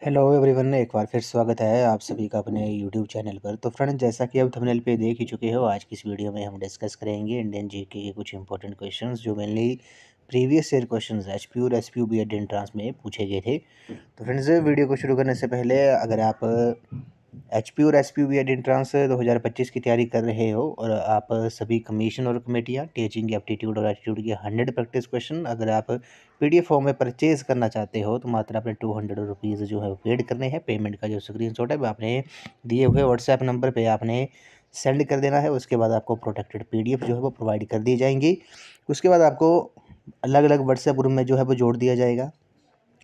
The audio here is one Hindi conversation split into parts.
हेलो एवरीवन, एक बार फिर स्वागत है आप सभी का अपने यूट्यूब चैनल पर। तो फ्रेंड्स, जैसा कि अब थंबनेल पे देख ही चुके हो, आज की इस वीडियो में हम डिस्कस करेंगे इंडियन जीके के कुछ इंपॉर्टेंट क्वेश्चंस जो mainly previous year questions HPU और एसपीयू बीएड एंट्रेंस में पूछे गए थे। तो फ्रेंड्स, वीडियो को शुरू करने से पहले अगर आप एचपीयू और एसपीयू बीएड एंट्रेंस 2025 की तैयारी कर रहे हो और आप सभी कमीशन और कमेटियाँ टीचिंग एप्टीट्यूड और एप्टीट्यूड की 100 प्रैक्टिस क्वेश्चन अगर आप पीडीएफ फॉर्म में परचेज करना चाहते हो तो मात्र आपने 200 रुपीज़ जो है वो पेड करने हैं। पेमेंट का जो स्क्रीनशॉट है वो आपने दिए हुए व्हाट्सएप नंबर पे आपने सेंड कर देना है। उसके बाद आपको प्रोटेक्टेड पीडीएफ जो है वो प्रोवाइड कर दी जाएंगी। उसके बाद आपको अलग अलग व्हाट्सएप ग्रुप में जो है वो जोड़ दिया जाएगा।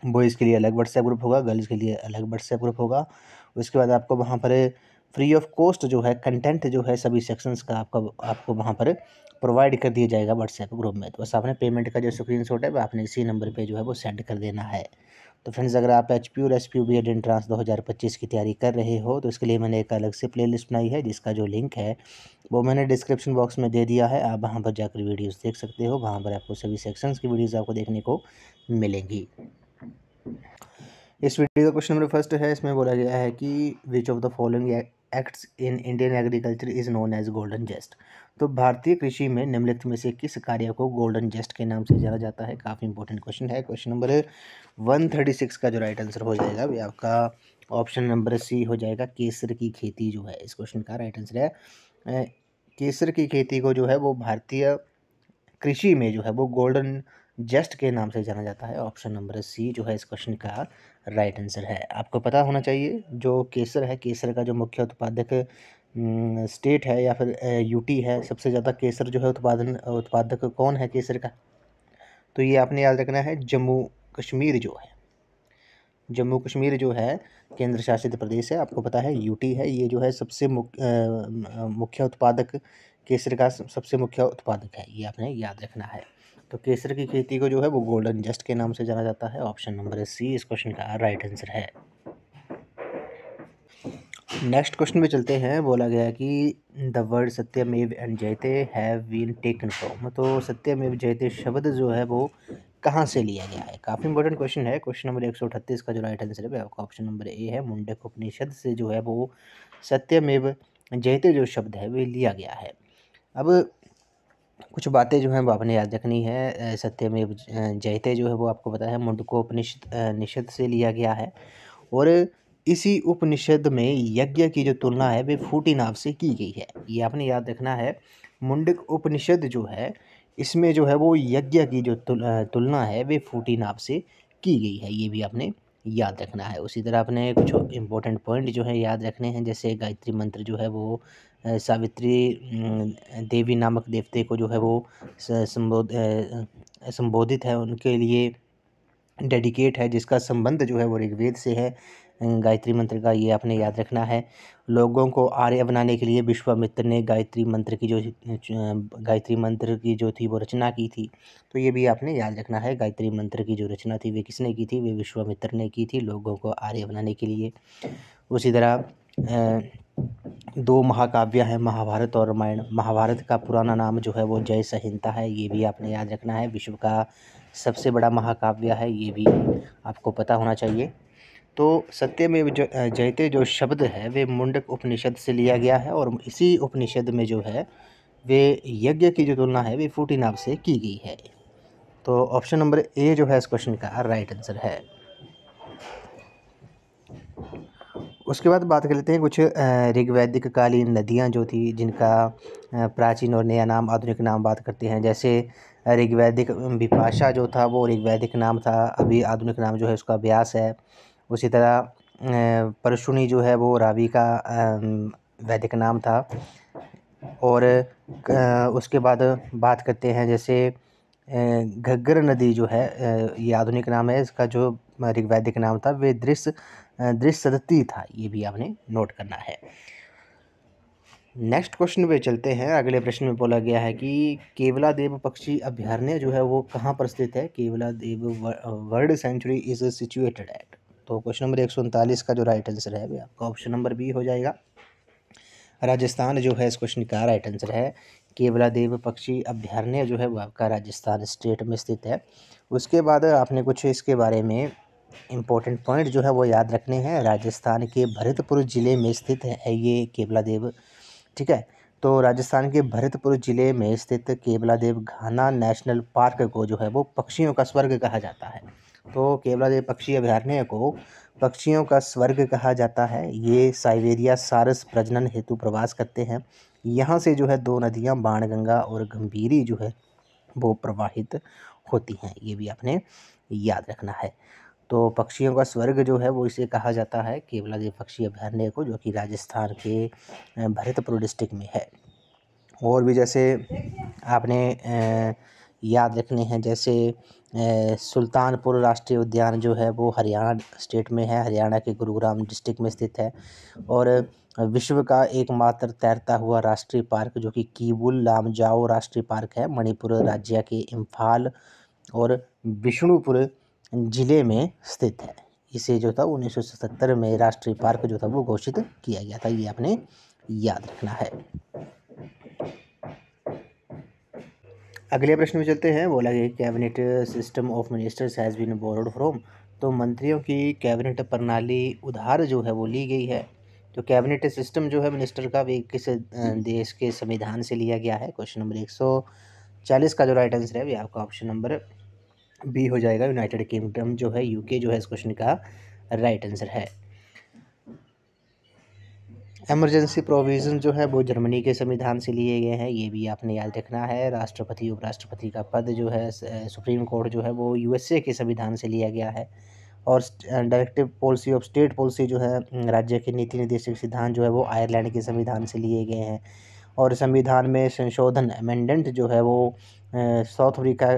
बॉयज़ के लिए अलग व्हाट्सएप ग्रुप होगा, गर्ल्स के लिए अलग व्हाट्सएप ग्रुप होगा। उसके बाद आपको वहाँ पर फ्री ऑफ कॉस्ट जो है कंटेंट जो है सभी सेक्शंस का आपको वहाँ पर प्रोवाइड कर दिया जाएगा व्हाट्सएप ग्रुप में। तो बस आपने पेमेंट का जो स्क्रीनशॉट है वो आपने इसी नंबर पे जो है वो सेंड कर देना है। तो फ्रेंड्स, अगर आप एचपीयू और एसपीयू बीएड एंट्रेंस 2025 की तैयारी कर रहे हो तो इसके लिए मैंने एक अलग से प्लेलिस्ट बनाई है जिसका जो लिंक है वो मैंने डिस्क्रिप्शन बॉक्स में दे दिया है। आप वहाँ पर जाकर वीडियोज़ देख सकते हो। वहाँ पर आपको सभी सेक्शंस की वीडियोज़ आपको देखने को मिलेंगी। इस वीडियो का क्वेश्चन नंबर फर्स्ट है। इसमें बोला गया है कि which of the following acts in Indian agriculture is known as golden jest. तो भारतीय कृषि में निम्नलिखित में से किस कार्य को गोल्डन जेस्ट के नाम से जाना जाता है। काफ़ी इंपॉर्टेंट क्वेश्चन है। क्वेश्चन नंबर 136 का जो राइट आंसर हो जाएगा वो आपका ऑप्शन नंबर सी हो जाएगा। केसर की खेती जो है इस क्वेश्चन का राइट आंसर है। केसर की खेती को जो है वो भारतीय कृषि में जो है वो गोल्डन जेस्ट के नाम से जाना जाता है। ऑप्शन नंबर सी जो है इस क्वेश्चन का राइट आंसर है। आपको पता होना चाहिए जो केसर है, केसर का जो मुख्य उत्पादक स्टेट है या फिर यूटी है, सबसे ज़्यादा केसर जो है उत्पादक कौन है केसर का। तो ये आपने याद रखना है, जम्मू कश्मीर जो है। जम्मू कश्मीर जो है केंद्र शासित प्रदेश है, आपको पता है यूटी है। ये जो है सबसे मुख्य उत्पादक केसर का सबसे मुख्य उत्पादक है, ये आपने याद रखना है। तो केसर की खेती को जो है वो गोल्डन जस्ट के नाम से जाना जाता है। ऑप्शन नंबर सी इस क्वेश्चन का राइट आंसर है। नेक्स्ट क्वेश्चन में चलते हैं। बोला गया है कि द वर्ड सत्यमेव एंड जयते हैव बीन टेकन फ्रॉम। तो सत्यमेव जयते शब्द जो है वो कहाँ से लिया गया है। काफ़ी इंपॉर्टेंट क्वेश्चन है। क्वेश्चन नंबर 138 का जो राइट आंसर है आपका ऑप्शन नंबर ए है। मुंडक उपनिषद से जो है वो सत्यमेव जयते जो शब्द है वो लिया गया है। अब कुछ बातें जो हैं वो आपने याद रखनी है। सत्यमेव जयते जो है वो आपको पता है मुंडकोपनिषद निषद से लिया गया है। और इसी उपनिषद में यज्ञ की जो तुलना है वे फूटी नाव से की गई है, ये आपने याद रखना है। मुंडक उपनिषद जो है इसमें जो है वो यज्ञ की जो तुलना है वे फूटी नाव से की गई है, ये भी आपने याद रखना है। उसी तरह आपने कुछ इंपॉर्टेंट पॉइंट जो है याद रखने हैं, जैसे गायत्री मंत्र जो है वो सावित्री देवी नामक देवते को जो है वो संबोधित है, उनके लिए डेडिकेट है, जिसका संबंध जो है वो ऋग्वेद से है गायत्री मंत्र का, ये आपने याद रखना है। लोगों को आर्य बनाने के लिए विश्वामित्र ने गायत्री मंत्र की जो थी वो रचना की थी। तो ये भी आपने याद रखना है। गायत्री मंत्र की जो रचना थी वे किसने की थी, वे विश्वामित्र ने की थी लोगों को आर्य बनाने के लिए। उसी तरह दो महाकाव्य हैं, महाभारत और रामायण। महाभारत का पुराना नाम जो है वो जय संहिता है, ये भी आपने याद रखना है। विश्व का सबसे बड़ा महाकाव्य है, ये भी आपको पता होना चाहिए। तो सत्यमेव जयते जो शब्द है वे मुंडक उपनिषद से लिया गया है और इसी उपनिषद में जो है वे यज्ञ की जो तुलना है वे फूटी नाव से की गई है। तो ऑप्शन नंबर ए जो है इस क्वेश्चन का राइट आंसर है। उसके बाद बात कर लेते हैं कुछ ऋग्वैदिक कालीन नदियाँ जो थी जिनका प्राचीन और नया नाम, आधुनिक नाम बात करते हैं। जैसे ऋग्वैदिक विपाशा जो था वो ऋग्वैदिक नाम था, अभी आधुनिक नाम जो है उसका व्यास है। उसी तरह परशुनी जो है वो रावी का वैदिक नाम था। और उसके बाद बात करते हैं जैसे घग्गर नदी जो है ये आधुनिक नाम है, इसका जो ऋग्वैदिक नाम था वे दृश्यसदती था, ये भी आपने नोट करना है। नेक्स्ट क्वेश्चन पे चलते हैं। अगले प्रश्न में बोला गया है कि केवलादेव पक्षी अभयारण्य जो है वो कहाँ पर स्थित है। Keoladeo world sanctuary is situated at. तो क्वेश्चन नंबर 139 का जो राइट आंसर है वो आपका ऑप्शन नंबर बी हो जाएगा। राजस्थान जो है इस क्वेश्चन का राइट आंसर है। केवलादेव पक्षी अभयारण्य जो है वो आपका राजस्थान स्टेट में स्थित है। उसके बाद आपने कुछ इसके बारे में इम्पोर्टेंट पॉइंट जो है वो याद रखने हैं। राजस्थान के भरतपुर ज़िले में स्थित है ये केवलादेव, ठीक है। तो राजस्थान के भरतपुर ज़िले में स्थित केवलादेव घाना नेशनल पार्क को जो है वो पक्षियों का स्वर्ग कहा जाता है। तो केवलादेव पक्षी अभयारण्य को पक्षियों का स्वर्ग कहा जाता है। ये साइबेरिया सारस प्रजनन हेतु प्रवास करते हैं। यहाँ से जो है 2 नदियाँ बाणगंगा और गंभीरी जो है वो प्रवाहित होती हैं। ये भी आपने याद रखना है। तो पक्षियों का स्वर्ग जो है वो इसे कहा जाता है केवलादेव पक्षी अभयारण्य को, जो कि राजस्थान के भरतपुर डिस्ट्रिक्ट में है। और भी जैसे आपने याद रखने हैं, जैसे सुल्तानपुर राष्ट्रीय उद्यान जो है वो हरियाणा स्टेट में है, हरियाणा के गुरुग्राम डिस्ट्रिक्ट में स्थित है। और विश्व का एकमात्र तैरता हुआ राष्ट्रीय पार्क जो कि कीबुल लामजाओ राष्ट्रीय पार्क है, मणिपुर राज्य के इम्फाल और विष्णुपुर ज़िले में स्थित है। इसे जो था 1977 में राष्ट्रीय पार्क जो था वो घोषित किया गया था। ये आपने याद रखना है। अगले प्रश्न में चलते हैं। बोला गया cabinet system of ministers has been borrowed from. तो मंत्रियों की कैबिनेट प्रणाली उधार जो है वो ली गई है। तो कैबिनेट सिस्टम जो है मिनिस्टर का वे किस देश के संविधान से लिया गया है? क्वेश्चन नंबर 140 का जो राइट आंसर है वो आपका ऑप्शन नंबर बी हो जाएगा। यूनाइटेड किंगडम जो है, यूके जो है, इस क्वेश्चन का राइट आंसर है। इमरजेंसी प्रोविज़न जो है वो जर्मनी के संविधान से लिए गए हैं। ये भी आपने याद रखना है। राष्ट्रपति उपराष्ट्रपति का पद जो है सुप्रीम कोर्ट जो है वो यूएसए के संविधान से लिया गया है। और directive policy of state policy जो है राज्य के नीति निर्देशक सिद्धांत जो है वो आयरलैंड के संविधान से लिए गए हैं। और संविधान में संशोधन अमेंडेंट जो है वो साउथ अफ्रीका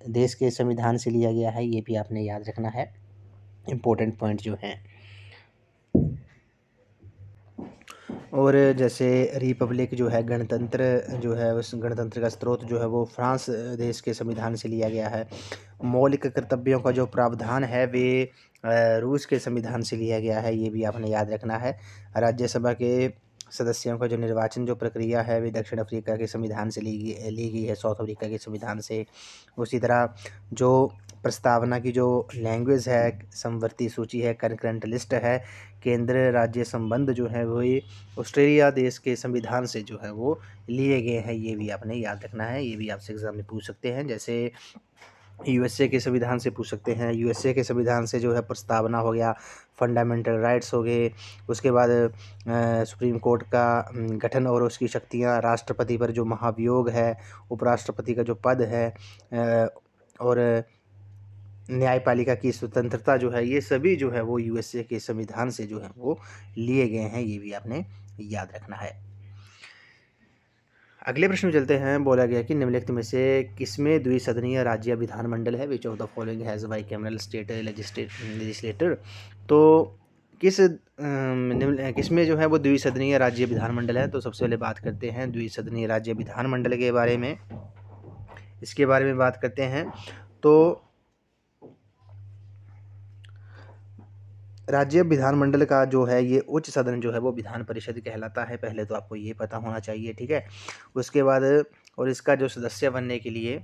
देश के संविधान से लिया गया है। ये भी आपने याद रखना है। इम्पोर्टेंट पॉइंट जो हैं। और जैसे रिपब्लिक जो है, गणतंत्र जो है, उस गणतंत्र का स्रोत जो है वो फ्रांस देश के संविधान से लिया गया है। मौलिक कर्तव्यों का जो प्रावधान है वे रूस के संविधान से लिया गया है। ये भी आपने याद रखना है। राज्यसभा के सदस्यों का जो निर्वाचन जो प्रक्रिया है वे दक्षिण अफ्रीका के संविधान से ली गई है, साउथ अफ्रीका के संविधान से। उसी तरह जो प्रस्तावना की जो लैंग्वेज है, समवर्ती सूची है, कंकरेंट लिस्ट है, केंद्र राज्य संबंध जो है वो ऑस्ट्रेलिया देश के संविधान से जो है वो लिए गए हैं। ये भी आपने याद रखना है। ये भी आपसे एग्जाम में पूछ सकते हैं। जैसे यूएसए के संविधान से पूछ सकते हैं। यूएसए के संविधान से जो है प्रस्तावना हो गया, फंडामेंटल राइट्स हो गए। उसके बाद सुप्रीम कोर्ट का गठन और उसकी शक्तियाँ, राष्ट्रपति पर जो महाभियोग है, उपराष्ट्रपति का जो पद है, और न्यायपालिका की स्वतंत्रता जो है, ये सभी जो है वो यूएसए के संविधान से जो है वो लिए गए हैं। ये भी आपने याद रखना है। अगले प्रश्न में चलते हैं। बोला गया कि निम्नलिखित में से किसमें द्विसदनीय राज्य विधानमंडल है? विच of the following has bicameral state legislator. तो किसमें जो है वो द्विसदनीय राज्य विधानमंडल है? तो सबसे पहले बात करते हैं द्विसदनीय राज्य विधानमंडल के बारे में। इसके बारे में बात करते हैं तो राज्य विधानमंडल का जो है ये उच्च सदन जो है वो विधान परिषद कहलाता है। पहले तो आपको ये पता होना चाहिए, ठीक है। उसके बाद और इसका जो सदस्य बनने के लिए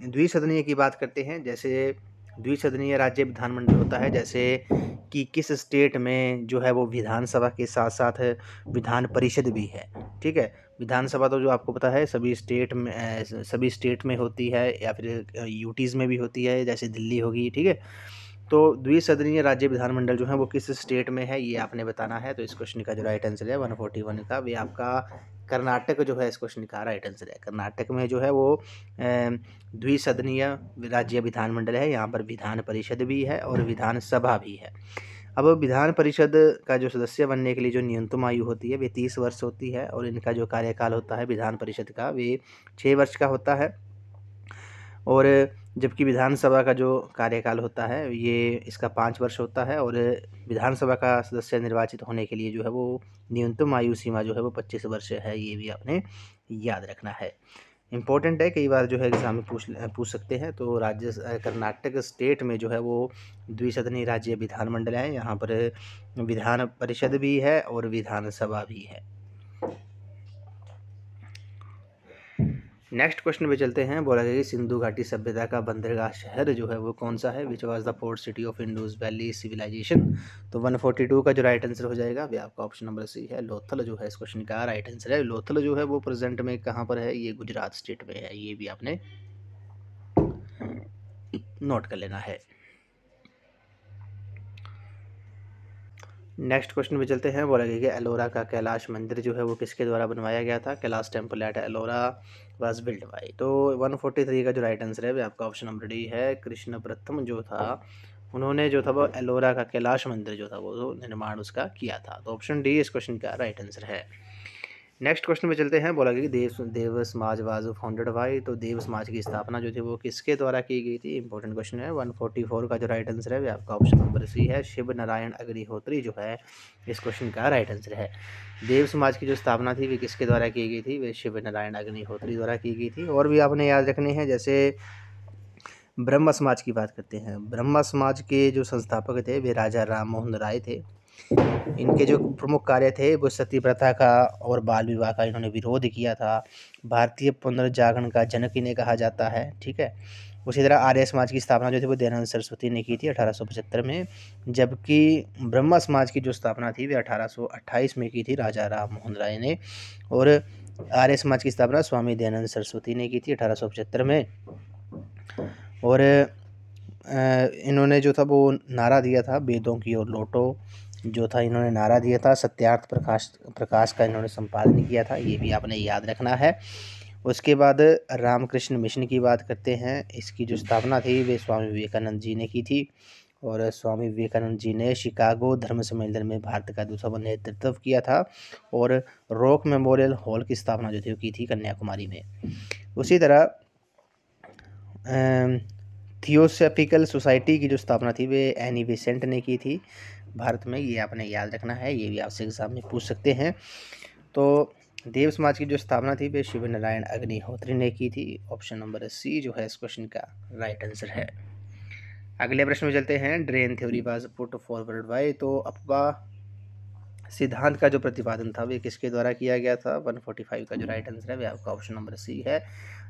द्विसदनीय की बात करते हैं। जैसे द्विसदनीय राज्य विधानमंडल होता है जैसे कि किस स्टेट में जो है वो विधानसभा के साथ साथ विधान परिषद भी है, ठीक है। विधानसभा तो जो आपको पता है सभी स्टेट में होती है, या फिर यूटीज़ में भी होती है, जैसे दिल्ली होगी, ठीक है। तो द्विसदनीय राज्य विधानमंडल जो है वो किस स्टेट में है ये आपने बताना है। तो इस क्वेश्चन का जो राइट आंसर है 141 का, वे आपका कर्नाटक जो है इस क्वेश्चन का राइट आंसर है। कर्नाटक में जो है वो द्विसदनीय राज्य विधानमंडल है। यहाँ पर विधान परिषद भी है और विधानसभा भी है। अब विधान परिषद का जो सदस्य बनने के लिए जो न्यूनतम आयु होती है वे 30 वर्ष होती है, और इनका जो कार्यकाल होता है विधान परिषद का वे 6 वर्ष का होता है। और जबकि विधानसभा का जो कार्यकाल होता है ये इसका 5 वर्ष होता है। और विधानसभा का सदस्य निर्वाचित होने के लिए जो है वो न्यूनतम आयु सीमा जो है वो 25 वर्ष है। ये भी आपने याद रखना है। इम्पोर्टेंट है, कई बार जो है एग्जाम में पूछ सकते हैं। तो कर्नाटक स्टेट में जो है वो द्विसदनीय राज्य विधानमंडल है। यहाँ पर विधान परिषद भी है और विधानसभा भी है। नेक्स्ट क्वेश्चन पे चलते हैं। बोला गया कि सिंधु घाटी सभ्यता का बंदरगाह शहर जो है वो कौन सा है? Which was the port city of Indus valley civilization. तो 142 का जो राइट आंसर हो जाएगा वे आपका ऑप्शन नंबर सी है, लोथल जो है इस क्वेश्चन का राइट आंसर है। लोथल जो है वो प्रेजेंट में कहाँ पर है? ये गुजरात स्टेट में है, ये भी आपने नोट कर लेना है। नेक्स्ट क्वेश्चन पे चलते हैं। बोला गया कि एलोरा का कैलाश मंदिर जो है वो किसके द्वारा बनवाया गया था? Kailash temple at Ellora was build by. तो 143 का जो राइट आंसर है वो आपका ऑप्शन नंबर डी है। कृष्ण प्रथम जो था उन्होंने जो था वो एलोरा का कैलाश मंदिर जो था वो निर्माण उसका किया था। तो ऑप्शन डी इस क्वेश्चन का राइट आंसर है। नेक्स्ट क्वेश्चन पे चलते हैं। बोला गया कि देव समाज वाज फाउंडेड बाय। तो देव समाज की स्थापना जो थी वो किसके द्वारा की गई थी? इंपॉर्टेंट क्वेश्चन है। 144 का जो राइट आंसर है वो आपका ऑप्शन नंबर सी है, शिव नारायण अग्निहोत्री जो है इस क्वेश्चन का राइट आंसर है। देव समाज की जो स्थापना थी वे किसके द्वारा की गई थी? वे शिव नारायण अग्निहोत्री द्वारा की गई थी। और भी आपने याद रखने हैं, जैसे ब्रह्म समाज की बात करते हैं। ब्रह्म समाज के जो संस्थापक थे वे राजा राम मोहन राय थे। इनके जो प्रमुख कार्य थे वो सती प्रथा का और बाल विवाह का इन्होंने विरोध किया था। भारतीय पुनर्जागरण का जनक इन्हें कहा जाता है, ठीक है। उसी तरह आर्य समाज की स्थापना जो थी वो दयानंद सरस्वती ने की थी 1875 में, जबकि ब्रह्म समाज की जो स्थापना थी वे 1828 में की थी राजा राम मोहन राय ने। और आर्य समाज की स्थापना स्वामी दयानंद सरस्वती ने की थी 1875 में। और इन्होंने जो था वो नारा दिया था वेदों की ओर लौटो, जो था इन्होंने नारा दिया था। सत्यार्थ प्रकाश का इन्होंने संपादन किया था, ये भी आपने याद रखना है। उसके बाद रामकृष्ण मिशन की बात करते हैं। इसकी जो स्थापना थी वे स्वामी विवेकानंद जी ने की थी। और स्वामी विवेकानंद जी ने शिकागो धर्म सम्मेलन में भारत का दूसरा नेतृत्व किया था। और रॉक मेमोरियल हॉल की स्थापना जो थी वो की थी कन्याकुमारी में। उसी तरह थियोसॉफिकल सोसाइटी की जो स्थापना थी वे एनी बेसेंट ने की थी भारत में, ये आपने याद रखना है, ये भी आपसे एग्जाम में पूछ सकते हैं। तो देव समाज की जो स्थापना थी वे शिव नारायण अग्निहोत्री ने की थी। ऑप्शन नंबर सी जो है इस क्वेश्चन का राइट आंसर है। अगले प्रश्न में चलते हैं। Drain theory was put forward bye. तो अफवाह सिद्धांत का जो प्रतिपादन था वे किसके द्वारा किया गया था? 145 का जो राइट आंसर है वे आपका ऑप्शन नंबर सी है,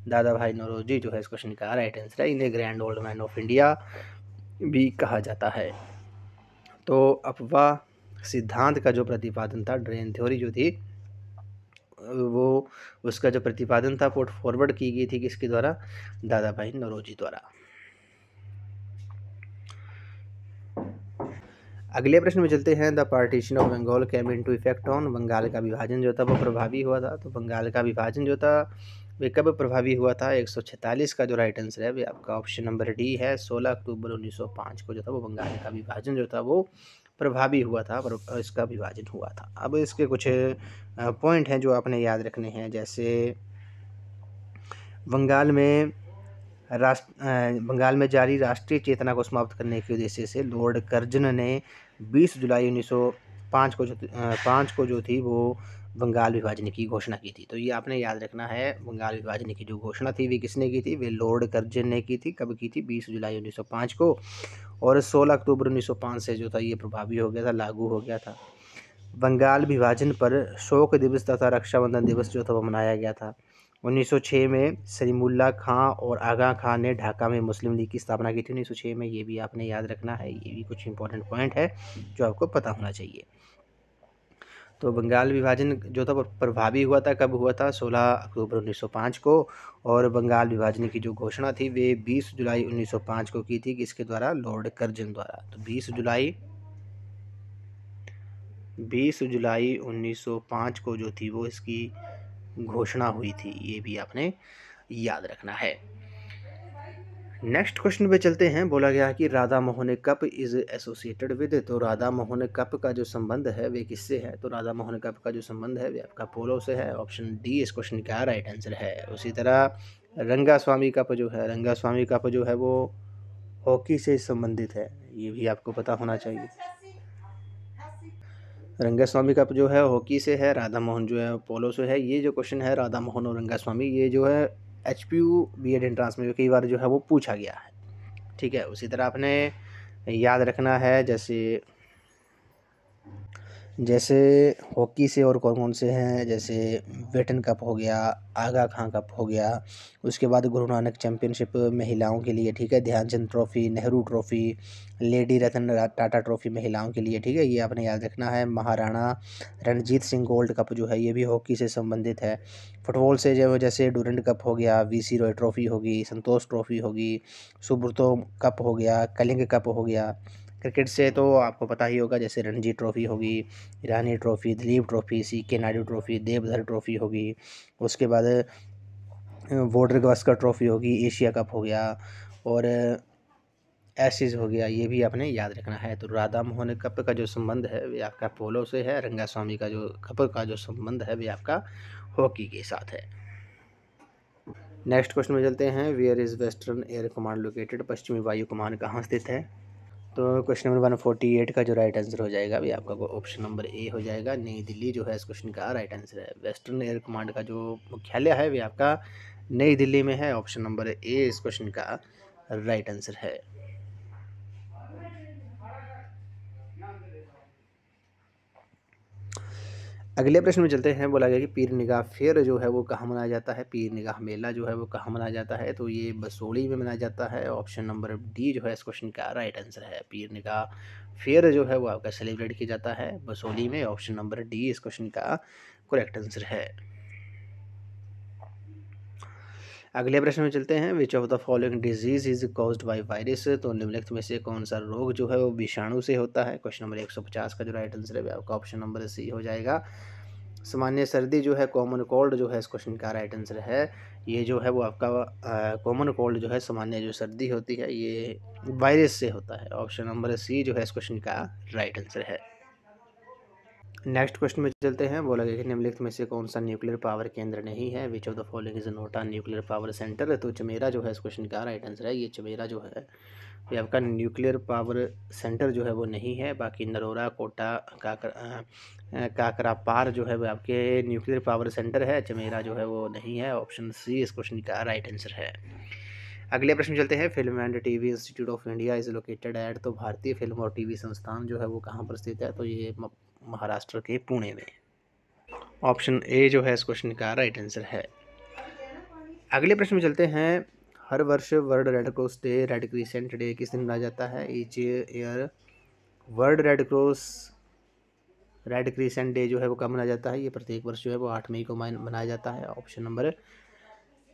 दादा भाई नौरोजी जो है इस क्वेश्चन का राइट आंसर है। इन्हें grand old man of India भी कहा जाता है। तो अफवाह सिद्धांत का जो प्रतिपादन था, ड्रेन थ्योरी जो थी वो उसका जो प्रतिपादन था पुट फॉरवर्ड की गई थी किसके द्वारा? दादा भाई नौरोजी द्वारा। अगले प्रश्न में चलते हैं। The partition of Bengal came into effect on. Bengal का विभाजन जो था वो प्रभावी हुआ था। तो बंगाल का विभाजन जो था वे कब प्रभावी हुआ था? 146 का जो राइट आंसर है वे आपका ऑप्शन नंबर डी है। 16 अक्टूबर 1905 को जो था वो बंगाल का विभाजन जो था वो प्रभावी हुआ था, पर इसका विभाजन हुआ था। अब इसके कुछ पॉइंट हैं जो आपने याद रखने हैं, जैसे बंगाल में जारी राष्ट्रीय चेतना को समाप्त करने के उद्देश्य से लॉर्ड कर्जन ने 20 जुलाई 1905 को जो थी वो बंगाल विभाजन की घोषणा की थी। तो ये आपने याद रखना है, बंगाल विभाजन की जो घोषणा थी वे किसने की थी? वे लॉर्ड कर्जन ने की थी। कब की थी? 20 जुलाई 1905 को। और 16 अक्टूबर 1905 से जो था ये प्रभावी हो गया था, लागू हो गया था। बंगाल विभाजन पर शोक दिवस तथा रक्षाबंधन दिवस जो था वो मनाया गया था। 1906 में सलीमुल्लाह खां और आगा खां ने ढाका में मुस्लिम लीग की स्थापना की थी 1906 में, ये भी आपने याद रखना है। ये भी कुछ इंपॉर्टेंट पॉइंट है जो आपको पता होना चाहिए। तो बंगाल विभाजन जो था वो प्रभावी हुआ था, कब हुआ था? 16 अक्टूबर 1905 को। और बंगाल विभाजन की जो घोषणा थी वे 20 जुलाई 1905 को की थी, किसके द्वारा? लॉर्ड कर्जन द्वारा। तो 20 जुलाई 1905 को जो थी वो इसकी घोषणा हुई थी, ये भी आपने याद रखना है। नेक्स्ट क्वेश्चन पे चलते हैं। बोला गया कि Radha Mohan cup is associated with. तो राधा मोहन कप का जो संबंध है वे किससे है? तो राधा मोहन कप का जो संबंध है वे आपका पोलो से है। ऑप्शन डी इस क्वेश्चन का राइट आंसर है। उसी तरह रंगा स्वामी कप जो है, रंगा स्वामी कप जो है वो हॉकी से संबंधित है, ये भी आपको पता होना चाहिए। रंगा स्वामी कप जो है हॉकी से है, राधा मोहन जो है पोलो से है। ये जो क्वेश्चन है राधा मोहन और रंगा स्वामी, ये जो है HPU B.Ed एंट्रांस में कई बार जो है वो पूछा गया है, ठीक है। उसी तरह आपने याद रखना है, जैसे जैसे हॉकी से और कौन कौन से हैं, जैसे वेटन कप हो गया, आगा खां कप हो गया, उसके बाद गुरु नानक चैम्पियनशिप महिलाओं के लिए, ठीक है, Dhyan Chand trophy, Nehru trophy, lady Ratan Tata trophy महिलाओं के लिए, ठीक है, ये आपने याद रखना है। महाराणा रणजीत सिंह गोल्ड कप जो है ये भी हॉकी से संबंधित है। फुटबॉल से जो जैसे डूरंड कप हो गया, वीसी रॉय ट्रॉफी होगी, संतोष ट्रॉफी होगी, सुब्रतो कप हो गया, कलिंग कप हो गया। क्रिकेट से तो आपको पता ही होगा, जैसे रणजी ट्रॉफी होगी, Irani trophy, Duleep trophy, CK Naidu trophy, Deodhar trophy होगी। उसके बाद वोटर गवस्कर ट्रॉफी होगी, एशिया कप हो गया, और एशिज हो गया, ये भी आपने याद रखना है। तो राधा मोहन कप का जो संबंध है वे आपका पोलो से है। रंगास्वामी का जो कप का जो संबंध है वे आपका हॉकी के साथ है। नेक्स्ट क्वेश्चन में चलते हैं। Where is western air command located? पश्चिमी वायु कमान कहाँ स्थित है? तो क्वेश्चन नंबर 148 का जो राइट आंसर हो जाएगा अभी आपका ऑप्शन नंबर ए हो जाएगा। नई दिल्ली जो है इस क्वेश्चन का राइट आंसर है। वेस्टर्न एयर कमांड का जो मुख्यालय है वे आपका नई दिल्ली में है। ऑप्शन नंबर ए इस क्वेश्चन का राइट आंसर है। अगले प्रश्न में चलते हैं। बोला गया कि पीर निगाह फेयर जो है वो कहाँ मनाया जाता है? पीर निगाह मेला जो है वो कहाँ मनाया जाता है? तो ये बसोली में मनाया जाता है। ऑप्शन नंबर डी जो है इस क्वेश्चन का राइट आंसर है। पीर निगाह फेयर जो है वो आपका सेलिब्रेट किया जाता है बसोली में। ऑप्शन नंबर डी इस क्वेश्चन का करेक्ट आंसर है। अगले प्रश्न में चलते हैं। विच of the following disease is caused by virus? तो निम्नलिखित में से कौन सा रोग जो है वो विषाणु से होता है? क्वेश्चन नंबर 150 का जो राइट आंसर है आपका ऑप्शन नंबर सी हो जाएगा। सामान्य सर्दी जो है, कॉमन कोल्ड जो है इस क्वेश्चन का राइट आंसर है। ये जो है वो आपका कॉमन कोल्ड जो है, सामान्य जो सर्दी होती है, ये वायरस से होता है। ऑप्शन नंबर सी जो है इस क्वेश्चन का राइट आंसर है। नेक्स्ट क्वेश्चन में चलते हैं। बोला गया कि निम्नलिखित में से कौन सा न्यूक्लियर पावर केंद्र नहीं है? विच of the following is not a nuclear power centre? तो चमेरा जो है इस क्वेश्चन का राइट आंसर है। ये चमेरा जो है ये आपका न्यूक्लियर पावर सेंटर जो है वो नहीं है। बाकी नरोरा, कोटा, काकरापार जो है वो आपके न्यूक्लियर पावर सेंटर है। चमेरा जो है वो नहीं है। ऑप्शन सी इस क्वेश्चन का राइट आंसर है। अगले प्रश्न चलते हैं। Film and TV institute of India is located at? तो भारतीय फिल्म और टीवी संस्थान जो है वो कहाँ पर स्थित है? तो ये महाराष्ट्र के पुणे में। ऑप्शन ए जो है इस क्वेश्चन का राइट आंसर है। अगले प्रश्न में चलते हैं। हर वर्ष world red cross day, red crescent day किस दिन मनाया जाता है? Each year world red cross red crescent day जो है वो कब मनाया जाता है? ये प्रत्येक वर्ष जो है वो 8 मई को मनाया जाता है। ऑप्शन नंबर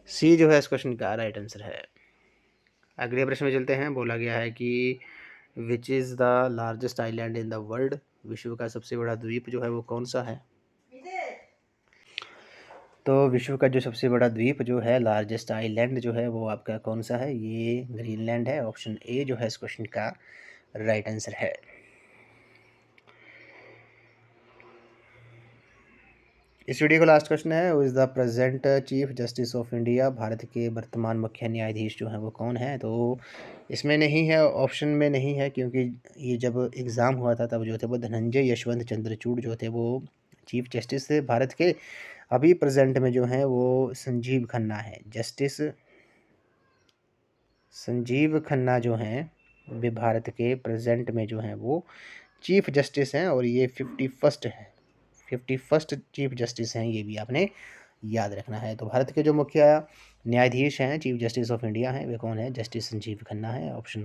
सी जो है इस क्वेश्चन का राइट आंसर है। अगले प्रश्न में चलते हैं। बोला गया है कि which is the largest island in the world? विश्व का सबसे बड़ा द्वीप जो है वो कौन सा है? तो विश्व का जो सबसे बड़ा द्वीप जो है, लार्जेस्ट आइलैंड जो है वो आपका कौन सा है? ये ग्रीनलैंड है। ऑप्शन ए जो है इस क्वेश्चन का राइट आंसर है। इस वीडियो का लास्ट क्वेश्चन है। Who is the present chief justice of India? Bharat के वर्तमान मुख्य न्यायाधीश जो हैं वो कौन है? तो इसमें नहीं है, ऑप्शन में नहीं है, क्योंकि ये जब एग्ज़ाम हुआ था तब जो थे वो धनंजय यशवंत चंद्रचूड़ जो थे वो चीफ जस्टिस थे भारत के। अभी प्रेजेंट में जो है वो संजीव खन्ना है। जस्टिस संजीव खन्ना जो हैं वे भारत के प्रेजेंट में जो हैं वो चीफ जस्टिस हैं, और ये 51st है, 51st चीफ जस्टिस हैं। ये भी आपने याद रखना है। तो भारत के जो मुख्य न्यायाधीश हैं, चीफ जस्टिस ऑफ इंडिया हैं, वे कौन है? जस्टिस संजीव खन्ना है। ऑप्शन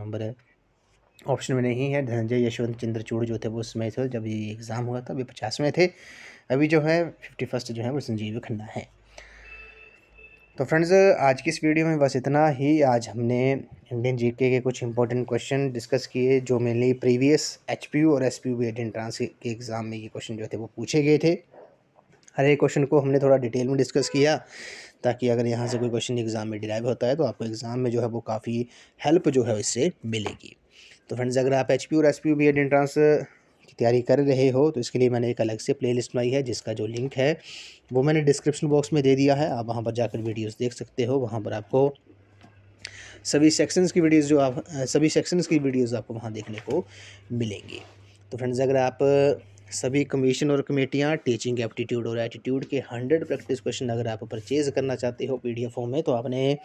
में नहीं है। धनंजय यशवंत चंद्रचूड़ जो थे वो उसमें थे जब ये एग्ज़ाम हुआ था, वे 50वें थे। अभी जो है 51st जो है वो संजीव खन्ना है। तो फ्रेंड्स, आज की इस वीडियो में बस इतना ही। आज हमने इंडियन जीके के कुछ इंपॉर्टेंट क्वेश्चन डिस्कस किए जो मेनली प्रीवियस एचपीयू और एसपीयू बीएड एंट्रेंस के एग्ज़ाम में ये क्वेश्चन जो थे वो पूछे गए थे। हर एक क्वेश्चन को हमने थोड़ा डिटेल में डिस्कस किया, ताकि अगर यहाँ से कोई क्वेश्चन एग्ज़ाम में डिराइव होता है तो आपको एग्ज़ाम में जो है वो काफ़ी हेल्प जो है इससे मिलेगी। तो फ्रेंड्स, अगर आप एचपीयू और एसपीयू बीएड एंट्रेंस की तैयारी कर रहे हो तो इसके लिए मैंने एक अलग से प्लेलिस्ट बनाई है, जिसका जो लिंक है वो मैंने डिस्क्रिप्शन बॉक्स में दे दिया है। आप वहाँ पर जाकर वीडियोस देख सकते हो। वहाँ पर आपको सभी सेक्शंस की वीडियोस आपको वहाँ देखने को मिलेंगी। तो फ्रेंड्स, अगर आप सभी कमीशन और कमेटियाँ, टीचिंग एप्टीट्यूड और एटीट्यूड के 100 प्रैक्टिस क्वेश्चन अगर आप परचेज़ करना चाहते हो PDF फॉर्म में, तो आपने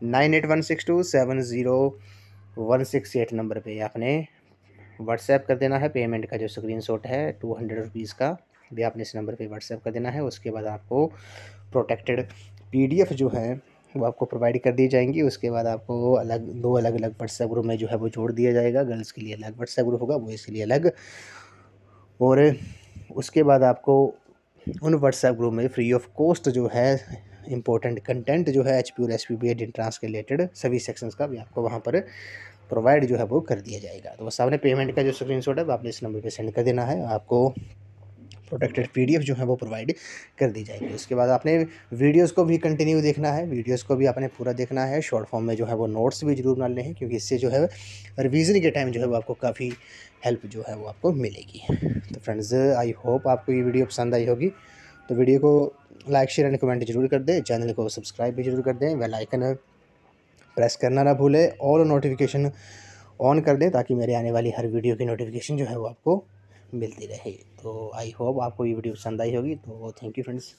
9816270168 नंबर पे आपने व्हाट्सएप कर देना है। पेमेंट का जो स्क्रीनशॉट है 200 रुपीज़ का भी आपने इस नंबर पे व्हाट्सएप कर देना है। उसके बाद आपको प्रोटेक्टेड पीडीएफ जो है वो आपको प्रोवाइड कर दी जाएंगी। उसके बाद आपको दो अलग अलग व्हाट्सएप ग्रुप में जो है वो जोड़ दिया जाएगा। गर्ल्स के लिए अलग व्हाट्सएप ग्रुप होगा, बॉयज़ के लिए अलग। और उसके बाद आपको उन व्हाट्सएप ग्रुप में फ्री ऑफ कॉस्ट जो है इंपॉर्टेंट कंटेंट जो है एचपी और एसपीबी एंट्रांस के रिलेटेड सभी सेक्शंस का भी आपको वहाँ पर प्रोवाइड जो है वो कर दिया जाएगा। तो बस आपने पेमेंट का जो स्क्रीनशॉट है वो आपने इस नंबर पे सेंड कर देना है। आपको प्रोटेक्टेड पीडीएफ जो है वो प्रोवाइड कर दी जाएगी। उसके बाद आपने वीडियोस को भी कंटिन्यू देखना है, वीडियोस को भी आपने पूरा देखना है। शॉर्ट फॉर्म में जो है वो नोट्स भी जरूर डालने हैं, क्योंकि इससे जो है रिवीजन के टाइम जो है वो आपको काफ़ी हेल्प जो है वो आपको मिलेगी। तो फ्रेंड्स, आई होप आपको ये वीडियो पसंद आई होगी। तो वीडियो को लाइक शेयर एंड कमेंट जरूर कर दें, चैनल को सब्सक्राइब भी जरूर कर दें, बेल आइकन प्रेस करना ना भूलें, ऑल नोटिफिकेशन ऑन कर दें ताकि मेरे आने वाली हर वीडियो की नोटिफिकेशन जो है वो आपको मिलती रहे। तो आई होप आपको ये वीडियो पसंद आई होगी। तो थैंक यू फ्रेंड्स।